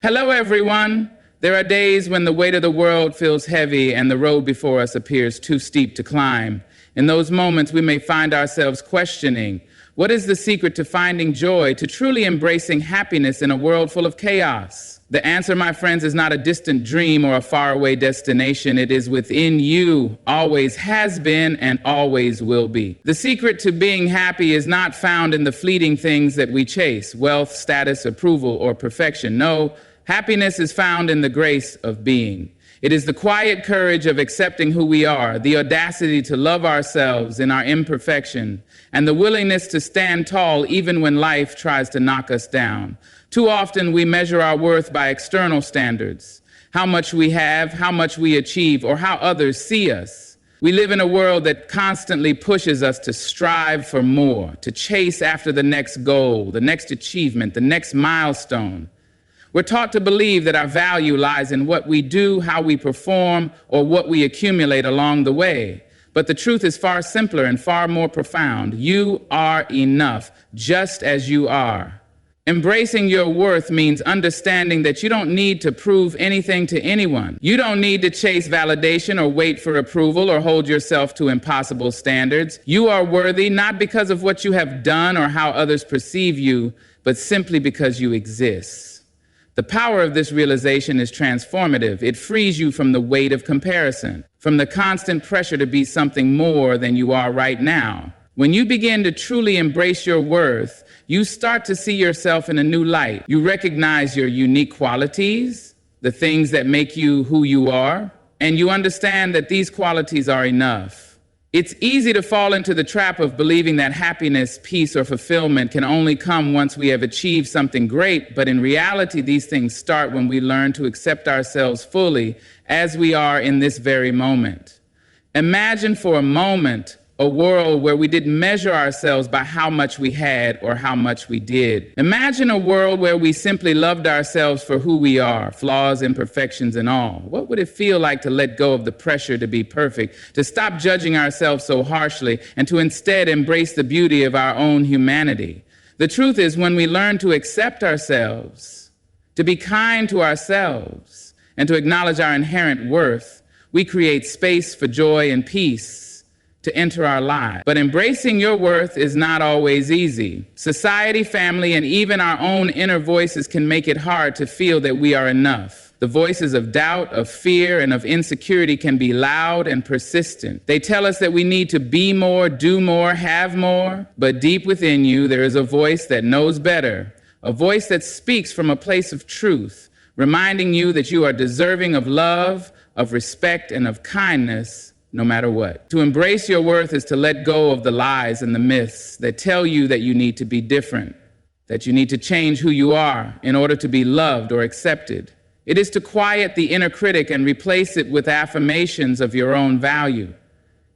Hello, everyone. There are days when the weight of the world feels heavy and the road before us appears too steep to climb. In those moments, we may find ourselves questioning, what is the secret to finding joy, to truly embracing happiness in a world full of chaos? The answer, my friends, is not a distant dream or a faraway destination. It is within you, always has been, and always will be. The secret to being happy is not found in the fleeting things that we chase, wealth, status, approval, or perfection. No, happiness is found in the grace of being. It is the quiet courage of accepting who we are, the audacity to love ourselves in our imperfection, and the willingness to stand tall even when life tries to knock us down. Too often we measure our worth by external standards, how much we have, how much we achieve, or how others see us. We live in a world that constantly pushes us to strive for more, to chase after the next goal, the next achievement, the next milestone. We're taught to believe that our value lies in what we do, how we perform, or what we accumulate along the way. But the truth is far simpler and far more profound. You are enough, just as you are. Embracing your worth means understanding that you don't need to prove anything to anyone. You don't need to chase validation or wait for approval or hold yourself to impossible standards. You are worthy not because of what you have done or how others perceive you, but simply because you exist. The power of this realization is transformative. It frees you from the weight of comparison, from the constant pressure to be something more than you are right now. When you begin to truly embrace your worth, you start to see yourself in a new light. You recognize your unique qualities, the things that make you who you are, and you understand that these qualities are enough. It's easy to fall into the trap of believing that happiness, peace, or fulfillment can only come once we have achieved something great, but in reality, these things start when we learn to accept ourselves fully as we are in this very moment. Imagine for a moment a world where we didn't measure ourselves by how much we had or how much we did. Imagine a world where we simply loved ourselves for who we are, flaws, imperfections, and all. What would it feel like to let go of the pressure to be perfect, to stop judging ourselves so harshly, and to instead embrace the beauty of our own humanity? The truth is, when we learn to accept ourselves, to be kind to ourselves, and to acknowledge our inherent worth, we create space for joy and peace to enter our lives. But embracing your worth is not always easy. Society, family, and even our own inner voices can make it hard to feel that we are enough. The voices of doubt, of fear, and of insecurity can be loud and persistent. They tell us that we need to be more, do more, have more. But deep within you, there is a voice that knows better, a voice that speaks from a place of truth, reminding you that you are deserving of love, of respect, and of kindness, no matter what. To embrace your worth is to let go of the lies and the myths that tell you that you need to be different, that you need to change who you are in order to be loved or accepted. It is to quiet the inner critic and replace it with affirmations of your own value.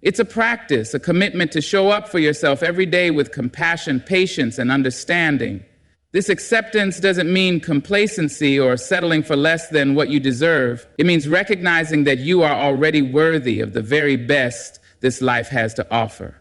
It's a practice, a commitment to show up for yourself every day with compassion, patience, and understanding. This acceptance doesn't mean complacency or settling for less than what you deserve. It means recognizing that you are already worthy of the very best this life has to offer.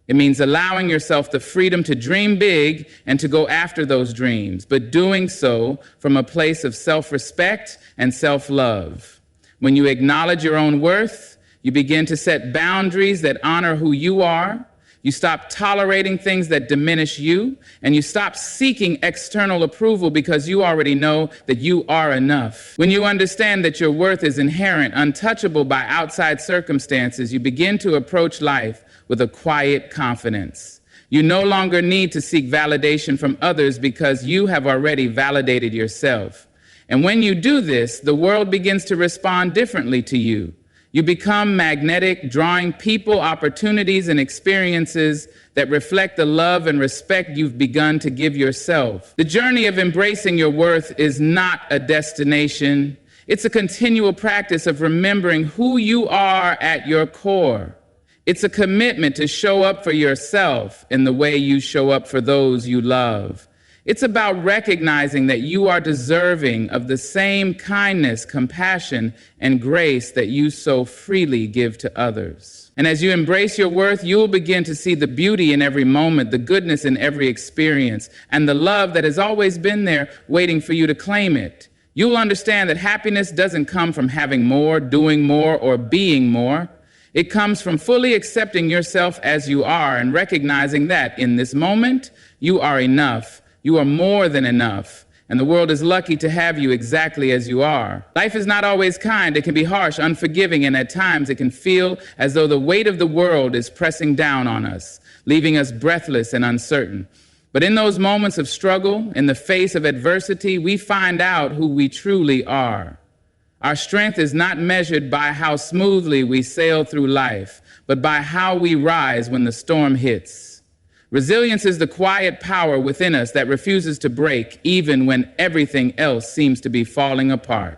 It means allowing yourself the freedom to dream big and to go after those dreams, but doing so from a place of self-respect and self-love. When you acknowledge your own worth, you begin to set boundaries that honor who you are. You stop tolerating things that diminish you, and you stop seeking external approval because you already know that you are enough. When you understand that your worth is inherent, untouchable by outside circumstances, you begin to approach life with a quiet confidence. You no longer need to seek validation from others because you have already validated yourself. And when you do this, the world begins to respond differently to you. You become magnetic, drawing people, opportunities, and experiences that reflect the love and respect you've begun to give yourself. The journey of embracing your worth is not a destination. It's a continual practice of remembering who you are at your core. It's a commitment to show up for yourself in the way you show up for those you love. It's about recognizing that you are deserving of the same kindness, compassion, and grace that you so freely give to others. And as you embrace your worth, you'll begin to see the beauty in every moment, the goodness in every experience, and the love that has always been there waiting for you to claim it. You'll understand that happiness doesn't come from having more, doing more, or being more. It comes from fully accepting yourself as you are and recognizing that in this moment, you are enough. You are more than enough. And the world is lucky to have you exactly as you are. Life is not always kind. It can be harsh, unforgiving, and at times it can feel as though the weight of the world is pressing down on us, leaving us breathless and uncertain. But in those moments of struggle, in the face of adversity, we find out who we truly are. Our strength is not measured by how smoothly we sail through life, but by how we rise when the storm hits. Resilience is the quiet power within us that refuses to break even when everything else seems to be falling apart.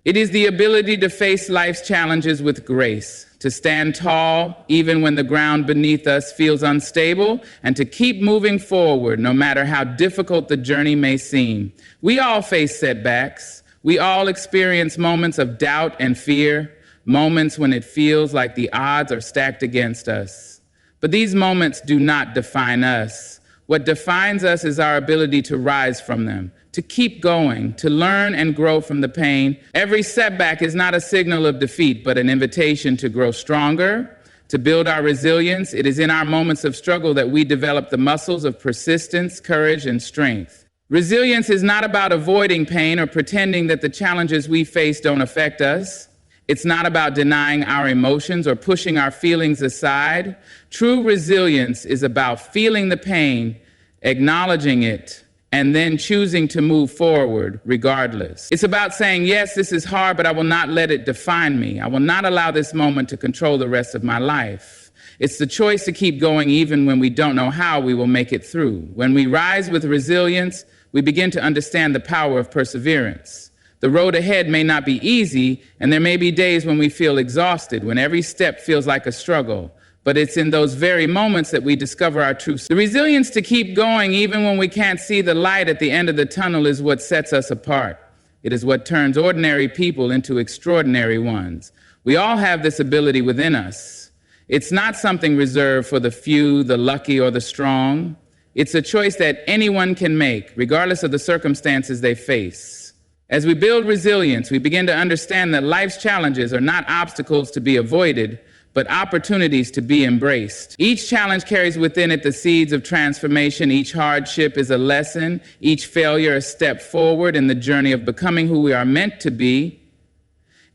It is the ability to face life's challenges with grace, to stand tall even when the ground beneath us feels unstable, and to keep moving forward no matter how difficult the journey may seem. We all face setbacks. We all experience moments of doubt and fear, moments when it feels like the odds are stacked against us. But these moments do not define us. What defines us is our ability to rise from them, to keep going, to learn and grow from the pain. Every setback is not a signal of defeat, but an invitation to grow stronger, to build our resilience. It is in our moments of struggle that we develop the muscles of persistence, courage, and strength. Resilience is not about avoiding pain or pretending that the challenges we face don't affect us. It's not about denying our emotions or pushing our feelings aside. True resilience is about feeling the pain, acknowledging it, and then choosing to move forward regardless. It's about saying, yes, this is hard, but I will not let it define me. I will not allow this moment to control the rest of my life. It's the choice to keep going even when we don't know how we will make it through. When we rise with resilience, we begin to understand the power of perseverance. The road ahead may not be easy, and there may be days when we feel exhausted, when every step feels like a struggle. But it's in those very moments that we discover our true strength. The resilience to keep going even when we can't see the light at the end of the tunnel is what sets us apart. It is what turns ordinary people into extraordinary ones. We all have this ability within us. It's not something reserved for the few, the lucky, or the strong. It's a choice that anyone can make, regardless of the circumstances they face. As we build resilience, we begin to understand that life's challenges are not obstacles to be avoided, but opportunities to be embraced. Each challenge carries within it the seeds of transformation. Each hardship is a lesson. Each failure a step forward in the journey of becoming who we are meant to be.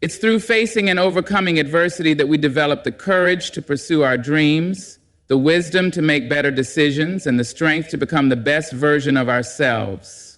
It's through facing and overcoming adversity that we develop the courage to pursue our dreams, the wisdom to make better decisions, and the strength to become the best version of ourselves.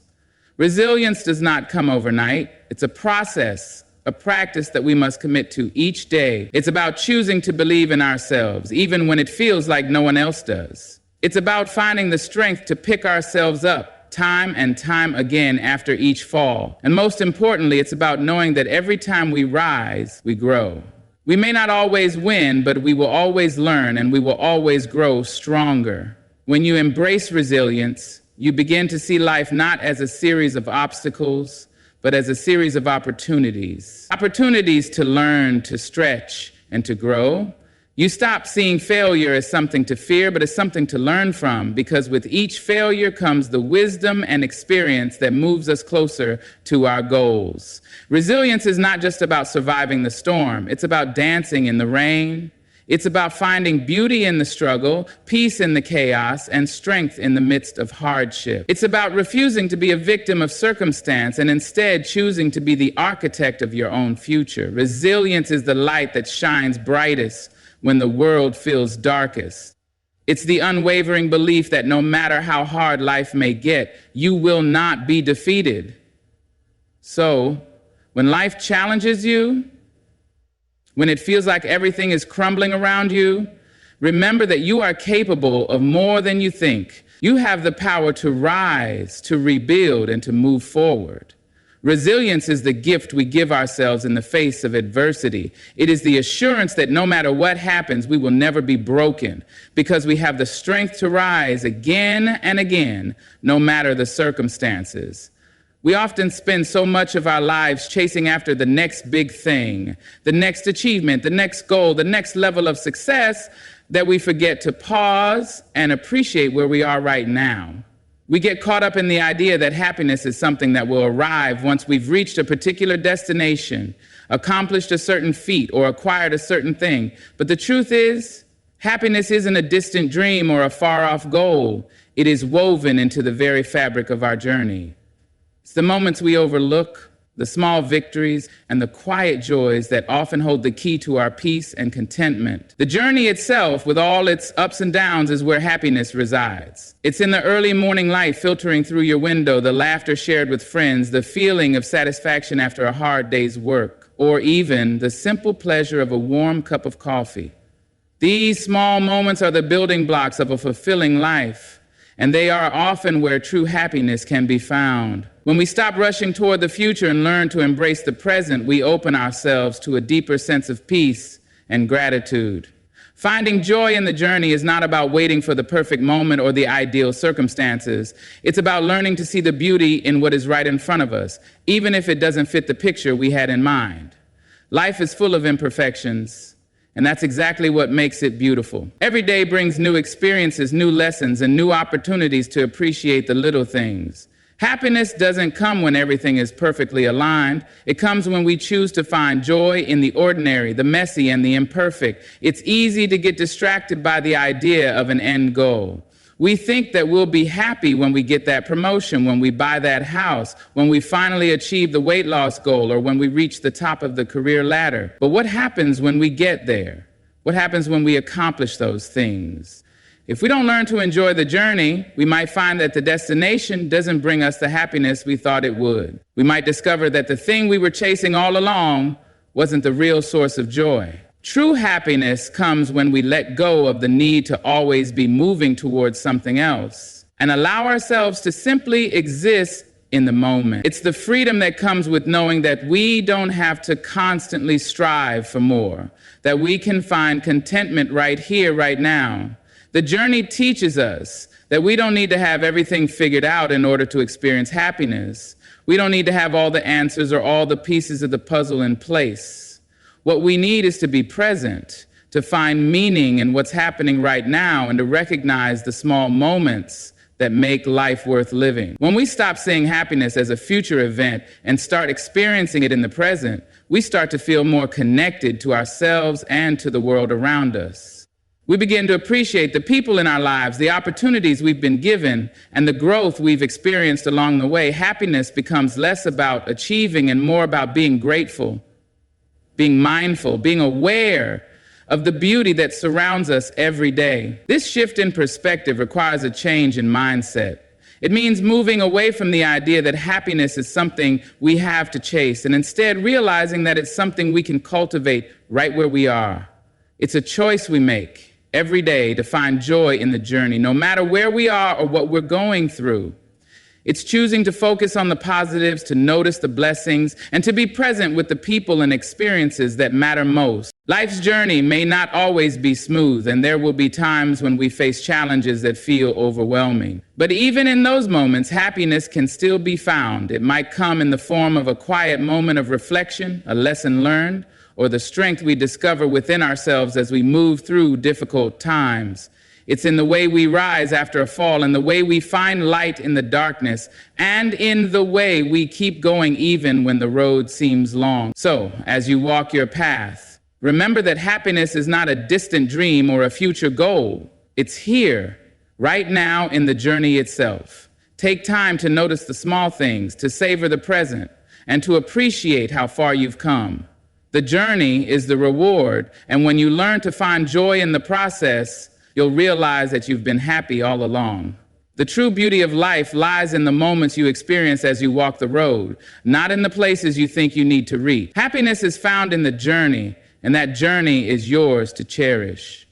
Resilience does not come overnight. It's a process, a practice that we must commit to each day. It's about choosing to believe in ourselves, even when it feels like no one else does. It's about finding the strength to pick ourselves up time and time again after each fall. And most importantly, it's about knowing that every time we rise, we grow. We may not always win, but we will always learn and we will always grow stronger. When you embrace resilience, you begin to see life not as a series of obstacles, but as a series of opportunities. Opportunities to learn, to stretch, and to grow. You stop seeing failure as something to fear, but as something to learn from, because with each failure comes the wisdom and experience that moves us closer to our goals. Resilience is not just about surviving the storm. It's about dancing in the rain. It's about finding beauty in the struggle, peace in the chaos, and strength in the midst of hardship. It's about refusing to be a victim of circumstance and instead choosing to be the architect of your own future. Resilience is the light that shines brightest when the world feels darkest. It's the unwavering belief that no matter how hard life may get, you will not be defeated. So, when life challenges you, when it feels like everything is crumbling around you, remember that you are capable of more than you think. You have the power to rise, to rebuild, and to move forward. Resilience is the gift we give ourselves in the face of adversity. It is the assurance that no matter what happens, we will never be broken because we have the strength to rise again and again, no matter the circumstances. We often spend so much of our lives chasing after the next big thing, the next achievement, the next goal, the next level of success, that we forget to pause and appreciate where we are right now. We get caught up in the idea that happiness is something that will arrive once we've reached a particular destination, accomplished a certain feat, or acquired a certain thing. But the truth is, happiness isn't a distant dream or a far-off goal. It is woven into the very fabric of our journey. It's the moments we overlook, the small victories, and the quiet joys that often hold the key to our peace and contentment. The journey itself, with all its ups and downs, is where happiness resides. It's in the early morning light filtering through your window, the laughter shared with friends, the feeling of satisfaction after a hard day's work, or even the simple pleasure of a warm cup of coffee. These small moments are the building blocks of a fulfilling life, and they are often where true happiness can be found. When we stop rushing toward the future and learn to embrace the present, we open ourselves to a deeper sense of peace and gratitude. Finding joy in the journey is not about waiting for the perfect moment or the ideal circumstances. It's about learning to see the beauty in what is right in front of us, even if it doesn't fit the picture we had in mind. Life is full of imperfections, and that's exactly what makes it beautiful. Every day brings new experiences, new lessons, and new opportunities to appreciate the little things. Happiness doesn't come when everything is perfectly aligned. It comes when we choose to find joy in the ordinary, the messy, and the imperfect. It's easy to get distracted by the idea of an end goal. We think that we'll be happy when we get that promotion, when we buy that house, when we finally achieve the weight loss goal, or when we reach the top of the career ladder. But what happens when we get there? What happens when we accomplish those things? If we don't learn to enjoy the journey, we might find that the destination doesn't bring us the happiness we thought it would. We might discover that the thing we were chasing all along wasn't the real source of joy. True happiness comes when we let go of the need to always be moving towards something else and allow ourselves to simply exist in the moment. It's the freedom that comes with knowing that we don't have to constantly strive for more, that we can find contentment right here, right now. The journey teaches us that we don't need to have everything figured out in order to experience happiness. We don't need to have all the answers or all the pieces of the puzzle in place. What we need is to be present, to find meaning in what's happening right now, and to recognize the small moments that make life worth living. When we stop seeing happiness as a future event and start experiencing it in the present, we start to feel more connected to ourselves and to the world around us. We begin to appreciate the people in our lives, the opportunities we've been given, and the growth we've experienced along the way. Happiness becomes less about achieving and more about being grateful, being mindful, being aware of the beauty that surrounds us every day. This shift in perspective requires a change in mindset. It means moving away from the idea that happiness is something we have to chase, and instead realizing that it's something we can cultivate right where we are. It's a choice we make every day to find joy in the journey, no matter where we are or what we're going through. It's choosing to focus on the positives, to notice the blessings, and to be present with the people and experiences that matter most. Life's journey may not always be smooth, and there will be times when we face challenges that feel overwhelming. But even in those moments, happiness can still be found. It might come in the form of a quiet moment of reflection, a lesson learned, or the strength we discover within ourselves as we move through difficult times. It's in the way we rise after a fall, in the way we find light in the darkness, and in the way we keep going even when the road seems long. So, as you walk your path, remember that happiness is not a distant dream or a future goal. It's here, right now in the journey itself. Take time to notice the small things, to savor the present, and to appreciate how far you've come. The journey is the reward, and when you learn to find joy in the process, you'll realize that you've been happy all along. The true beauty of life lies in the moments you experience as you walk the road, not in the places you think you need to reach. Happiness is found in the journey, and that journey is yours to cherish.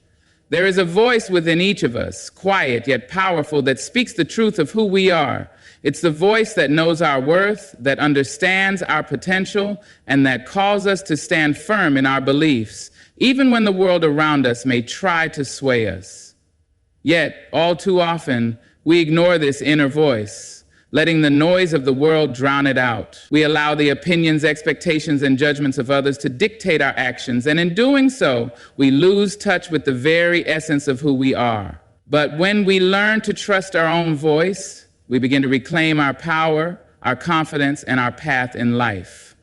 There is a voice within each of us, quiet yet powerful, that speaks the truth of who we are. It's the voice that knows our worth, that understands our potential, and that calls us to stand firm in our beliefs, even when the world around us may try to sway us. Yet, all too often, we ignore this inner voice, letting the noise of the world drown it out. We allow the opinions, expectations, and judgments of others to dictate our actions, and in doing so, we lose touch with the very essence of who we are. But when we learn to trust our own voice, We begin to reclaim our power, our confidence, and our path in life.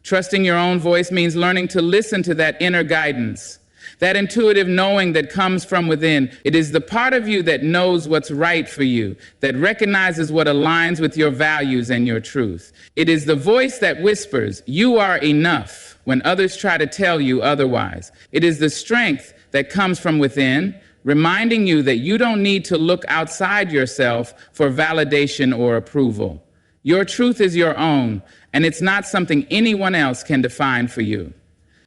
Trusting your own voice means learning to listen to that inner guidance, that intuitive knowing that comes from within. It is the part of you that knows what's right for you, that recognizes what aligns with your values and your truth. It is the voice that whispers, "You are enough," when others try to tell you otherwise. It is the strength that comes from within, reminding you that you don't need to look outside yourself for validation or approval. Your truth is your own, and it's not something anyone else can define for you.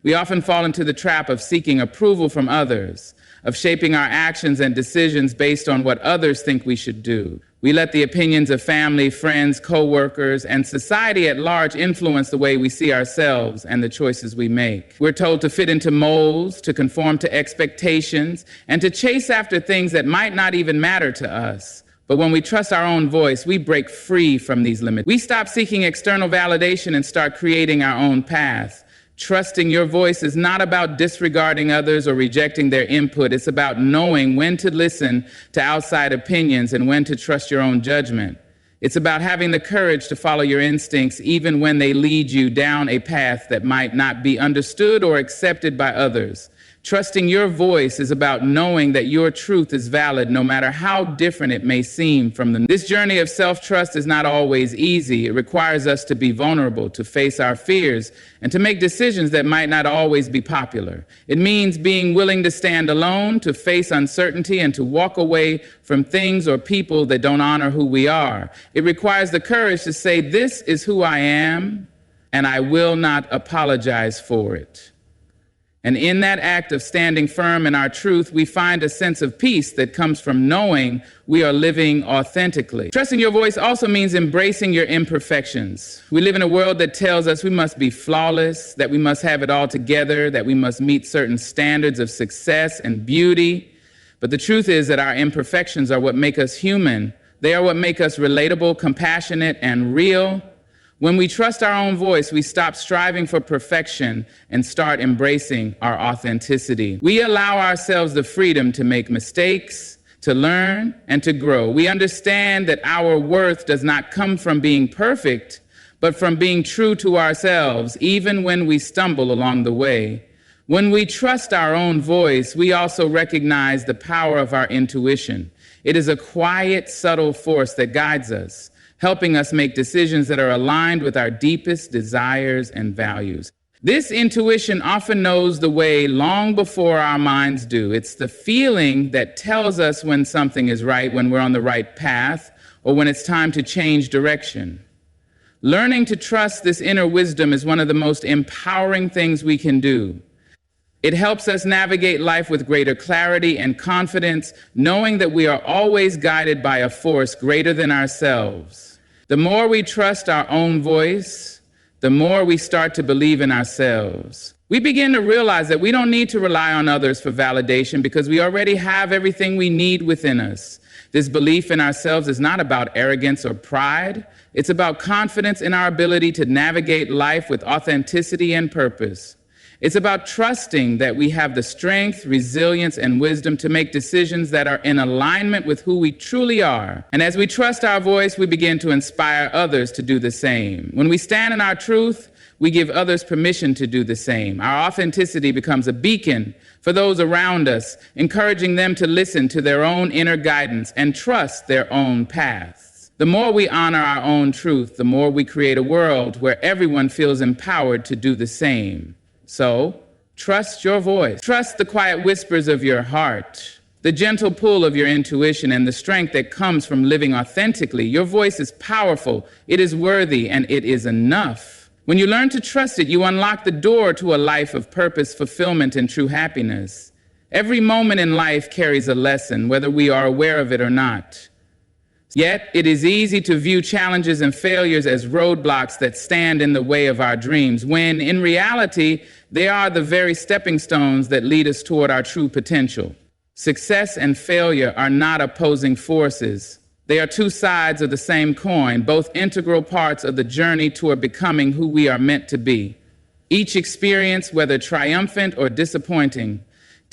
We often fall into the trap of seeking approval from others, of shaping our actions and decisions based on what others think we should do. We let the opinions of family, friends, co-workers, and society at large influence the way we see ourselves and the choices we make. We're told to fit into molds, to conform to expectations, and to chase after things that might not even matter to us. But when we trust our own voice, we break free from these limits. We stop seeking external validation and start creating our own path. Trusting your voice is not about disregarding others or rejecting their input. It's about knowing when to listen to outside opinions and when to trust your own judgment. It's about having the courage to follow your instincts even when they lead you down a path that might not be understood or accepted by others. Trusting your voice is about knowing that your truth is valid no matter how different it may seem from them. This journey of self-trust is not always easy. It requires us to be vulnerable, to face our fears, and to make decisions that might not always be popular. It means being willing to stand alone, to face uncertainty, and to walk away from things or people that don't honor who we are. It requires the courage to say, "This is who I am, and I will not apologize for it." And in that act of standing firm in our truth, we find a sense of peace that comes from knowing we are living authentically. Trusting your voice also means embracing your imperfections. We live in a world that tells us we must be flawless, that we must have it all together, that we must meet certain standards of success and beauty. But the truth is that our imperfections are what make us human. They are what make us relatable, compassionate, and real. When we trust our own voice, we stop striving for perfection and start embracing our authenticity. We allow ourselves the freedom to make mistakes, to learn, and to grow. We understand that our worth does not come from being perfect, but from being true to ourselves, even when we stumble along the way. When we trust our own voice, we also recognize the power of our intuition. It is a quiet, subtle force that guides us, helping us make decisions that are aligned with our deepest desires and values. This intuition often knows the way long before our minds do. It's the feeling that tells us when something is right, when we're on the right path, or when it's time to change direction. Learning to trust this inner wisdom is one of the most empowering things we can do. It helps us navigate life with greater clarity and confidence, knowing that we are always guided by a force greater than ourselves. The more we trust our own voice, the more we start to believe in ourselves. We begin to realize that we don't need to rely on others for validation because we already have everything we need within us. This belief in ourselves is not about arrogance or pride. It's about confidence in our ability to navigate life with authenticity and purpose. It's about trusting that we have the strength, resilience, and wisdom to make decisions that are in alignment with who we truly are. And as we trust our voice, we begin to inspire others to do the same. When we stand in our truth, we give others permission to do the same. Our authenticity becomes a beacon for those around us, encouraging them to listen to their own inner guidance and trust their own paths. The more we honor our own truth, the more we create a world where everyone feels empowered to do the same. So, trust your voice. Trust the quiet whispers of your heart, the gentle pull of your intuition, and the strength that comes from living authentically. Your voice is powerful, it is worthy, and it is enough. When you learn to trust it, you unlock the door to a life of purpose, fulfillment, and true happiness. Every moment in life carries a lesson, whether we are aware of it or not. Yet, it is easy to view challenges and failures as roadblocks that stand in the way of our dreams, when in reality, they are the very stepping stones that lead us toward our true potential. Success and failure are not opposing forces. They are two sides of the same coin, both integral parts of the journey toward becoming who we are meant to be. Each experience, whether triumphant or disappointing,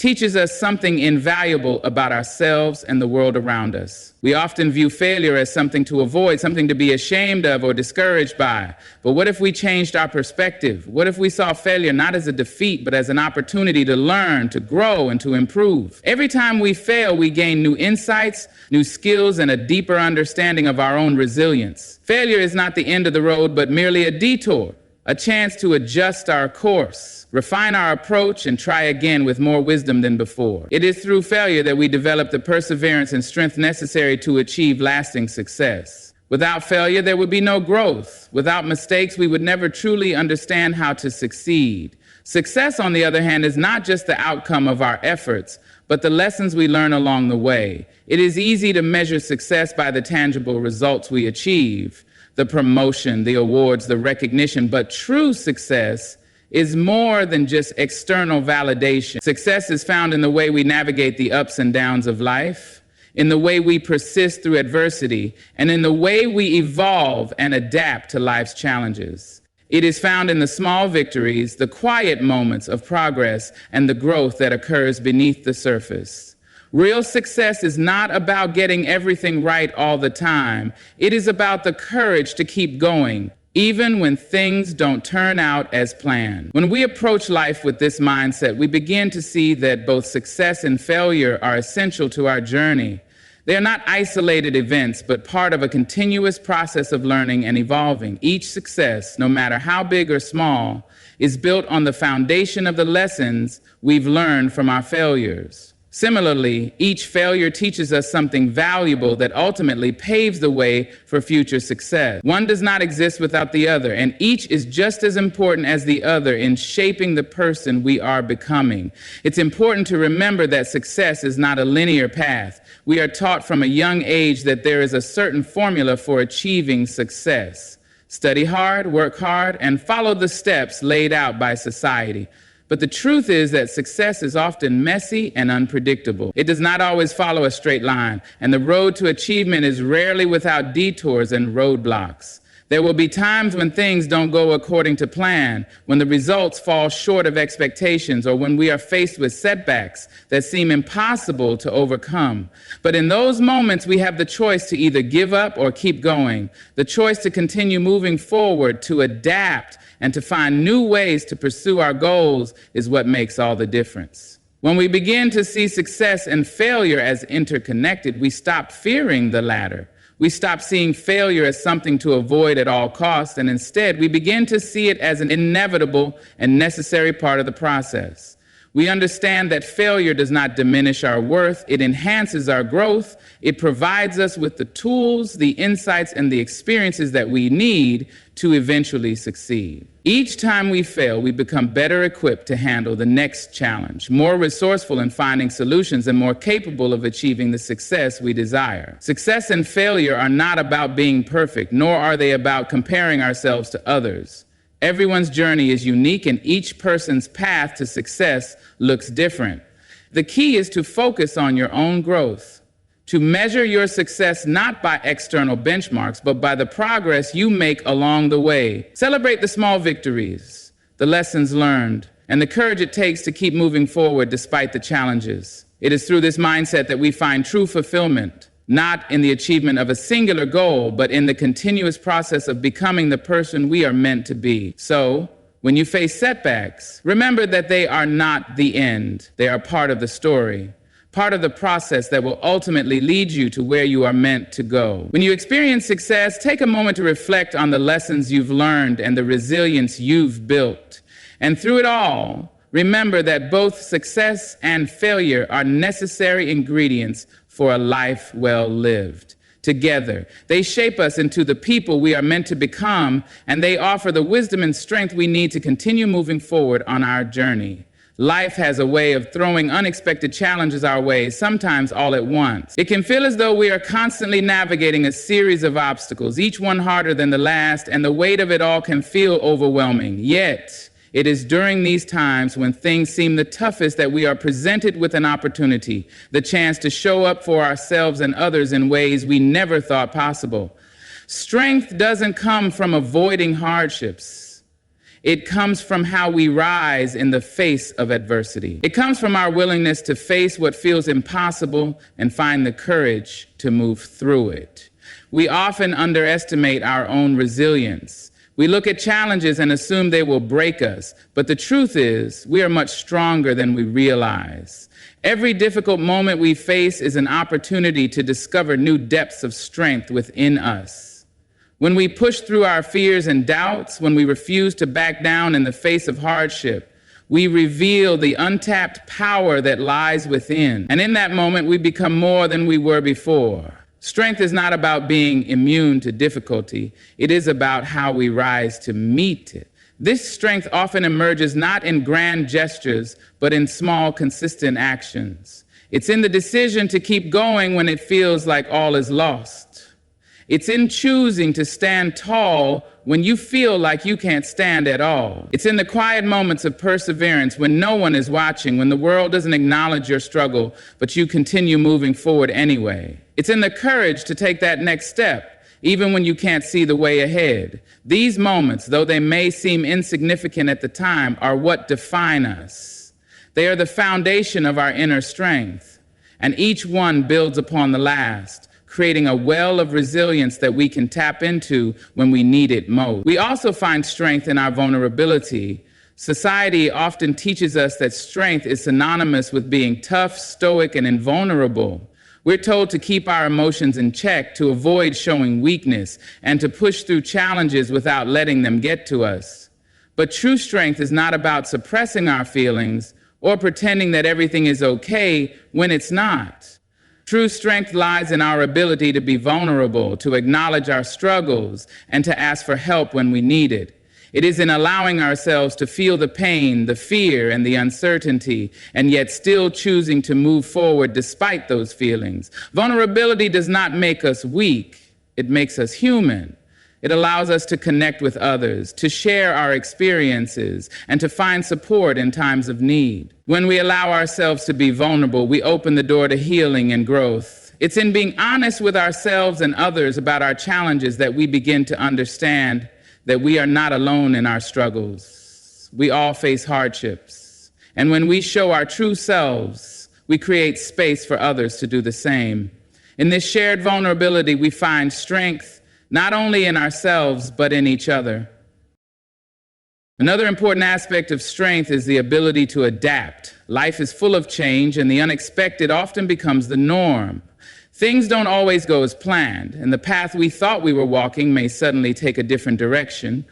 teaches us something invaluable about ourselves and the world around us. We often view failure as something to avoid, something to be ashamed of or discouraged by. But what if we changed our perspective? What if we saw failure not as a defeat, but as an opportunity to learn, to grow, and to improve? Every time we fail, we gain new insights, new skills, and a deeper understanding of our own resilience. Failure is not the end of the road, but merely a detour, a chance to adjust our course, refine our approach, and try again with more wisdom than before. It is through failure that we develop the perseverance and strength necessary to achieve lasting success. Without failure, there would be no growth. Without mistakes, we would never truly understand how to succeed. Success, on the other hand, is not just the outcome of our efforts, but the lessons we learn along the way. It is easy to measure success by the tangible results we achieve, the promotion, the awards, the recognition, but true success is more than just external validation. Success is found in the way we navigate the ups and downs of life, in the way we persist through adversity, and in the way we evolve and adapt to life's challenges. It is found in the small victories, the quiet moments of progress, and the growth that occurs beneath the surface. Real success is not about getting everything right all the time. It is about the courage to keep going, even when things don't turn out as planned. When we approach life with this mindset, we begin to see that both success and failure are essential to our journey. They are not isolated events, but part of a continuous process of learning and evolving. Each success, no matter how big or small, is built on the foundation of the lessons we've learned from our failures. Similarly, each failure teaches us something valuable that ultimately paves the way for future success. One does not exist without the other, and each is just as important as the other in shaping the person we are becoming. It's important to remember that success is not a linear path. We are taught from a young age that there is a certain formula for achieving success. Study hard, work hard, and follow the steps laid out by society. But the truth is that success is often messy and unpredictable. It does not always follow a straight line, and the road to achievement is rarely without detours and roadblocks. There will be times when things don't go according to plan, when the results fall short of expectations, or when we are faced with setbacks that seem impossible to overcome. But in those moments, we have the choice to either give up or keep going, the choice to continue moving forward, to adapt, and to find new ways to pursue our goals is what makes all the difference. When we begin to see success and failure as interconnected, we stop fearing the latter. We stop seeing failure as something to avoid at all costs, and instead we begin to see it as an inevitable and necessary part of the process. We understand that failure does not diminish our worth, it enhances our growth, it provides us with the tools, the insights, and the experiences that we need to eventually succeed. Each time we fail, we become better equipped to handle the next challenge, more resourceful in finding solutions, and more capable of achieving the success we desire. Success and failure are not about being perfect, nor are they about comparing ourselves to others. Everyone's journey is unique, and each person's path to success looks different. The key is to focus on your own growth, to measure your success not by external benchmarks, but by the progress you make along the way. Celebrate the small victories, the lessons learned, and the courage it takes to keep moving forward despite the challenges. It is through this mindset that we find true fulfillment, not in the achievement of a singular goal, but in the continuous process of becoming the person we are meant to be. So, when you face setbacks, remember that they are not the end. They are part of the story, part of the process that will ultimately lead you to where you are meant to go. When you experience success, take a moment to reflect on the lessons you've learned and the resilience you've built. And through it all, remember that both success and failure are necessary ingredients for a life well lived. Together, they shape us into the people we are meant to become, and they offer the wisdom and strength we need to continue moving forward on our journey. Life has a way of throwing unexpected challenges our way, sometimes all at once. It can feel as though we are constantly navigating a series of obstacles, each one harder than the last, and the weight of it all can feel overwhelming. Yet, it is during these times when things seem the toughest that we are presented with an opportunity, the chance to show up for ourselves and others in ways we never thought possible. Strength doesn't come from avoiding hardships. It comes from how we rise in the face of adversity. It comes from our willingness to face what feels impossible and find the courage to move through it. We often underestimate our own resilience. We look at challenges and assume they will break us, but the truth is, we are much stronger than we realize. Every difficult moment we face is an opportunity to discover new depths of strength within us. When we push through our fears and doubts, when we refuse to back down in the face of hardship, we reveal the untapped power that lies within. And in that moment, we become more than we were before. Strength is not about being immune to difficulty. It is about how we rise to meet it. This strength often emerges not in grand gestures, but in small, consistent actions. It's in the decision to keep going when it feels like all is lost. It's in choosing to stand tall when you feel like you can't stand at all. It's in the quiet moments of perseverance when no one is watching, when the world doesn't acknowledge your struggle, but you continue moving forward anyway. It's in the courage to take that next step, even when you can't see the way ahead. These moments, though they may seem insignificant at the time, are what define us. They are the foundation of our inner strength, and each one builds upon the last, creating a well of resilience that we can tap into when we need it most. We also find strength in our vulnerability. Society often teaches us that strength is synonymous with being tough, stoic, and invulnerable. We're told to keep our emotions in check, to avoid showing weakness, and to push through challenges without letting them get to us. But true strength is not about suppressing our feelings or pretending that everything is okay when it's not. True strength lies in our ability to be vulnerable, to acknowledge our struggles, and to ask for help when we need it. It is in allowing ourselves to feel the pain, the fear, and the uncertainty, and yet still choosing to move forward despite those feelings. Vulnerability does not make us weak. It makes us human. It allows us to connect with others, to share our experiences, and to find support in times of need. When we allow ourselves to be vulnerable, we open the door to healing and growth. It's in being honest with ourselves and others about our challenges that we begin to understand that we are not alone in our struggles. We all face hardships. And when we show our true selves, we create space for others to do the same. In this shared vulnerability, we find strength, not only in ourselves, but in each other. Another important aspect of strength is the ability to adapt. Life is full of change, and the unexpected often becomes the norm. Things don't always go as planned, and the path we thought we were walking may suddenly take a different direction.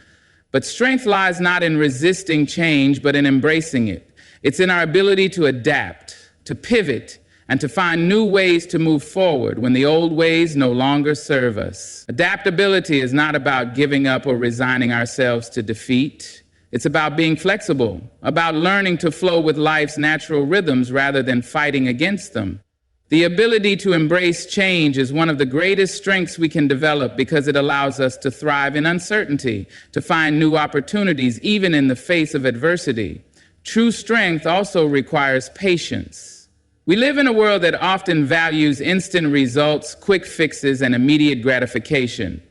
But strength lies not in resisting change, but in embracing it. It's in our ability to adapt, to pivot, and to find new ways to move forward when the old ways no longer serve us. Adaptability is not about giving up or resigning ourselves to defeat. It's about being flexible, about learning to flow with life's natural rhythms rather than fighting against them. The ability to embrace change is one of the greatest strengths we can develop because it allows us to thrive in uncertainty, to find new opportunities even in the face of adversity. True strength also requires patience. We live in a world that often values instant results, quick fixes, and immediate gratification.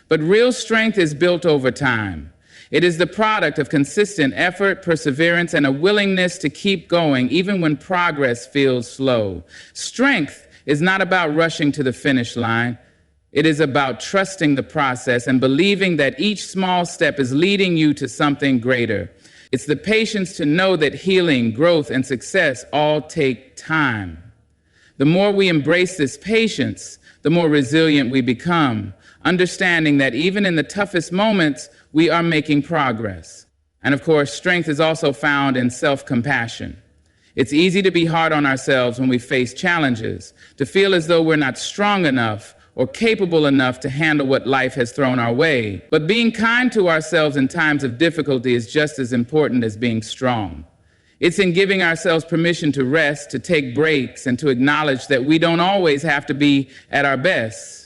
But real strength is built over time. It is the product of consistent effort, perseverance, and a willingness to keep going even when progress feels slow. Strength is not about rushing to the finish line. It is about trusting the process and believing that each small step is leading you to something greater. It's the patience to know that healing, growth, and success all take time. The more we embrace this patience, the more resilient we become, understanding that even in the toughest moments, we are making progress. And of course, strength is also found in self-compassion. It's easy to be hard on ourselves when we face challenges, to feel as though we're not strong enough or capable enough to handle what life has thrown our way. But being kind to ourselves in times of difficulty is just as important as being strong. It's in giving ourselves permission to rest, to take breaks, and to acknowledge that we don't always have to be at our best.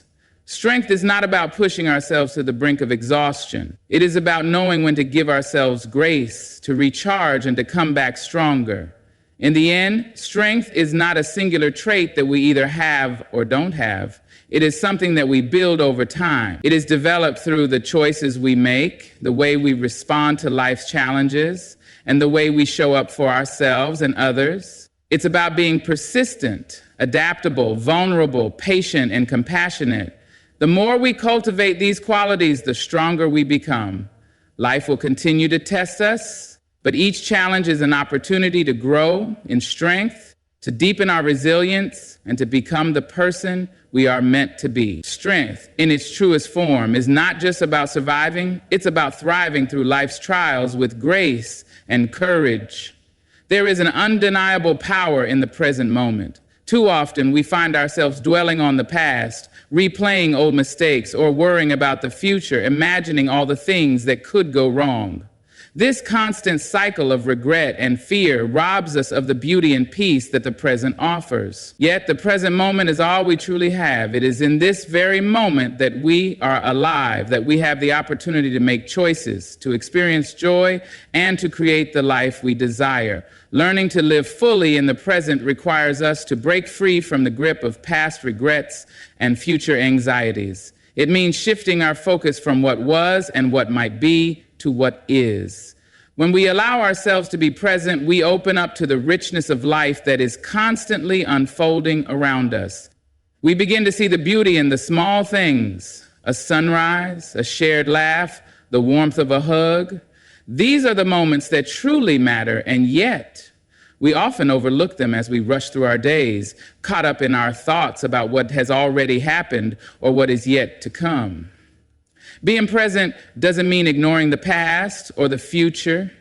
Strength is not about pushing ourselves to the brink of exhaustion. It is about knowing when to give ourselves grace, to recharge, and to come back stronger. In the end, strength is not a singular trait that we either have or don't have. It is something that we build over time. It is developed through the choices we make, the way we respond to life's challenges, and the way we show up for ourselves and others. It's about being persistent, adaptable, vulnerable, patient, and compassionate. The more we cultivate these qualities, the stronger we become. Life will continue to test us, but each challenge is an opportunity to grow in strength, to deepen our resilience, and to become the person we are meant to be. Strength, in its truest form, is not just about surviving, it's about thriving through life's trials with grace and courage. There is an undeniable power in the present moment. Too often, we find ourselves dwelling on the past, replaying old mistakes, or worrying about the future, imagining all the things that could go wrong. This constant cycle of regret and fear robs us of the beauty and peace that the present offers. Yet the present moment is all we truly have. It is in this very moment that we are alive, that we have the opportunity to make choices, to experience joy, and to create the life we desire. Learning to live fully in the present requires us to break free from the grip of past regrets and future anxieties. It means shifting our focus from what was and what might be to what is. When we allow ourselves to be present, we open up to the richness of life that is constantly unfolding around us. We begin to see the beauty in the small things, a sunrise, a shared laugh, the warmth of a hug. These are the moments that truly matter, and yet we often overlook them as we rush through our days, caught up in our thoughts about what has already happened or what is yet to come. Being present doesn't mean ignoring the past or the future.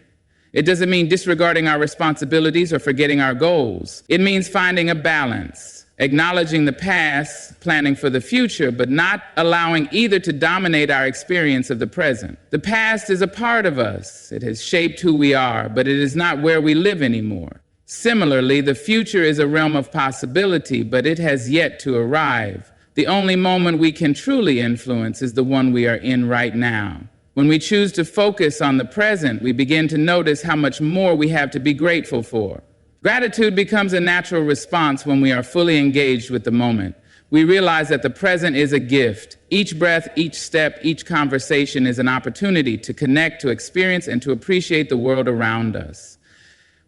It doesn't mean disregarding our responsibilities or forgetting our goals. It means finding a balance, acknowledging the past, planning for the future, but not allowing either to dominate our experience of the present. The past is a part of us. It has shaped who we are, but it is not where we live anymore. Similarly, the future is a realm of possibility, but it has yet to arrive. The only moment we can truly influence is the one we are in right now. When we choose to focus on the present, we begin to notice how much more we have to be grateful for. Gratitude becomes a natural response when we are fully engaged with the moment. We realize that the present is a gift. Each breath, each step, each conversation is an opportunity to connect, to experience, and to appreciate the world around us.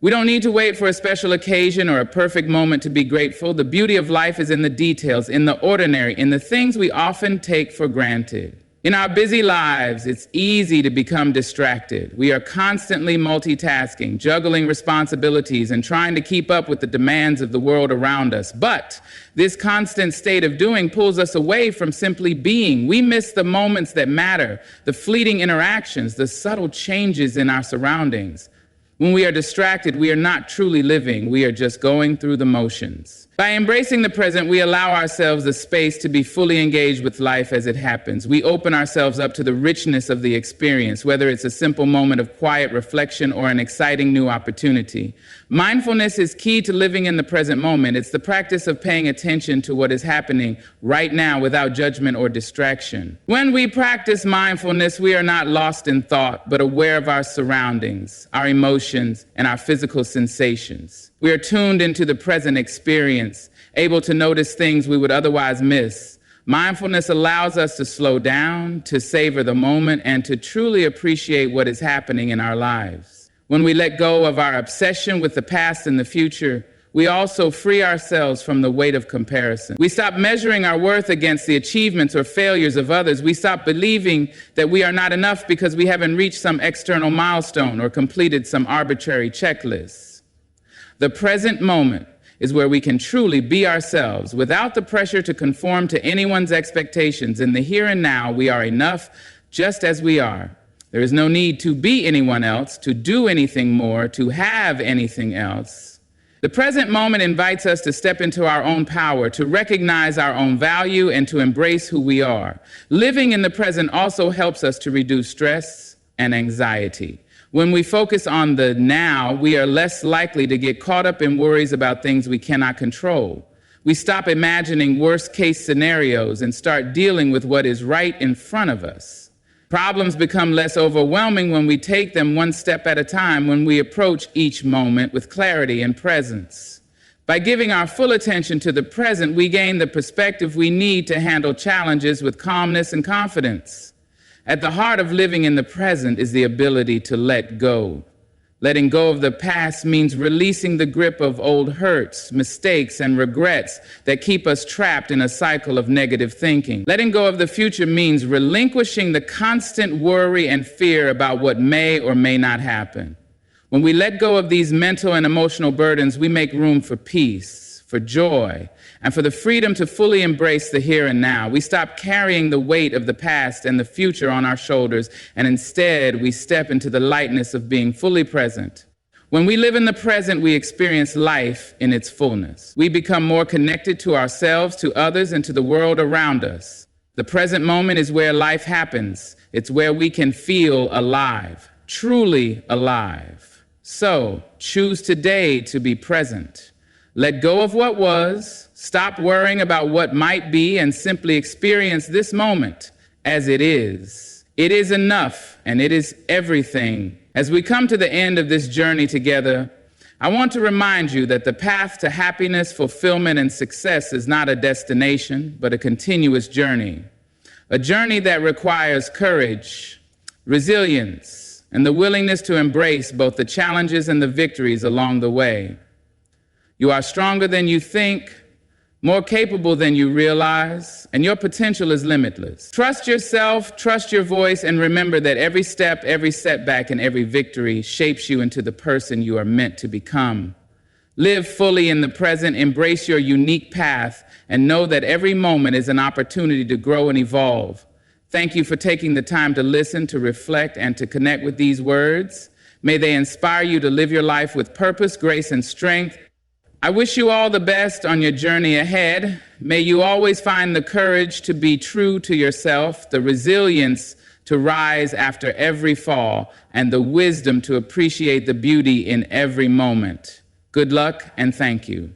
We don't need to wait for a special occasion or a perfect moment to be grateful. The beauty of life is in the details, in the ordinary, in the things we often take for granted. In our busy lives, it's easy to become distracted. We are constantly multitasking, juggling responsibilities, and trying to keep up with the demands of the world around us. But this constant state of doing pulls us away from simply being. We miss the moments that matter, the fleeting interactions, the subtle changes in our surroundings. When we are distracted, we are not truly living. We are just going through the motions. By embracing the present, we allow ourselves the space to be fully engaged with life as it happens. We open ourselves up to the richness of the experience, whether it's a simple moment of quiet reflection or an exciting new opportunity. Mindfulness is key to living in the present moment. It's the practice of paying attention to what is happening right now without judgment or distraction. When we practice mindfulness, we are not lost in thought, but aware of our surroundings, our emotions, and our physical sensations. We are tuned into the present experience, able to notice things we would otherwise miss. Mindfulness allows us to slow down, to savor the moment, and to truly appreciate what is happening in our lives. When we let go of our obsession with the past and the future, we also free ourselves from the weight of comparison. We stop measuring our worth against the achievements or failures of others. We stop believing that we are not enough because we haven't reached some external milestone or completed some arbitrary checklist. The present moment is where we can truly be ourselves without the pressure to conform to anyone's expectations. In the here and now, we are enough just as we are. There is no need to be anyone else, to do anything more, to have anything else. The present moment invites us to step into our own power, to recognize our own value, and to embrace who we are. Living in the present also helps us to reduce stress and anxiety. When we focus on the now, we are less likely to get caught up in worries about things we cannot control. We stop imagining worst-case scenarios and start dealing with what is right in front of us. Problems become less overwhelming when we take them one step at a time, when we approach each moment with clarity and presence. By giving our full attention to the present, we gain the perspective we need to handle challenges with calmness and confidence. At the heart of living in the present is the ability to let go. Letting go of the past means releasing the grip of old hurts, mistakes, and regrets that keep us trapped in a cycle of negative thinking. Letting go of the future means relinquishing the constant worry and fear about what may or may not happen. When we let go of these mental and emotional burdens, we make room for peace, for joy, and for the freedom to fully embrace the here and now. We stop carrying the weight of the past and the future on our shoulders, and instead we step into the lightness of being fully present. When we live in the present, we experience life in its fullness. We become more connected to ourselves, to others, and to the world around us. The present moment is where life happens. It's where we can feel alive, truly alive. So, choose today to be present. Let go of what was, stop worrying about what might be, and simply experience this moment as it is. It is enough, and it is everything. As we come to the end of this journey together, I want to remind you that the path to happiness, fulfillment, and success is not a destination, but a continuous journey. A journey that requires courage, resilience, and the willingness to embrace both the challenges and the victories along the way. You are stronger than you think, more capable than you realize, and your potential is limitless. Trust yourself, trust your voice, and remember that every step, every setback, and every victory shapes you into the person you are meant to become. Live fully in the present, embrace your unique path, and know that every moment is an opportunity to grow and evolve. Thank you for taking the time to listen, to reflect, and to connect with these words. May they inspire you to live your life with purpose, grace, and strength. I wish you all the best on your journey ahead. May you always find the courage to be true to yourself, the resilience to rise after every fall, and the wisdom to appreciate the beauty in every moment. Good luck and thank you.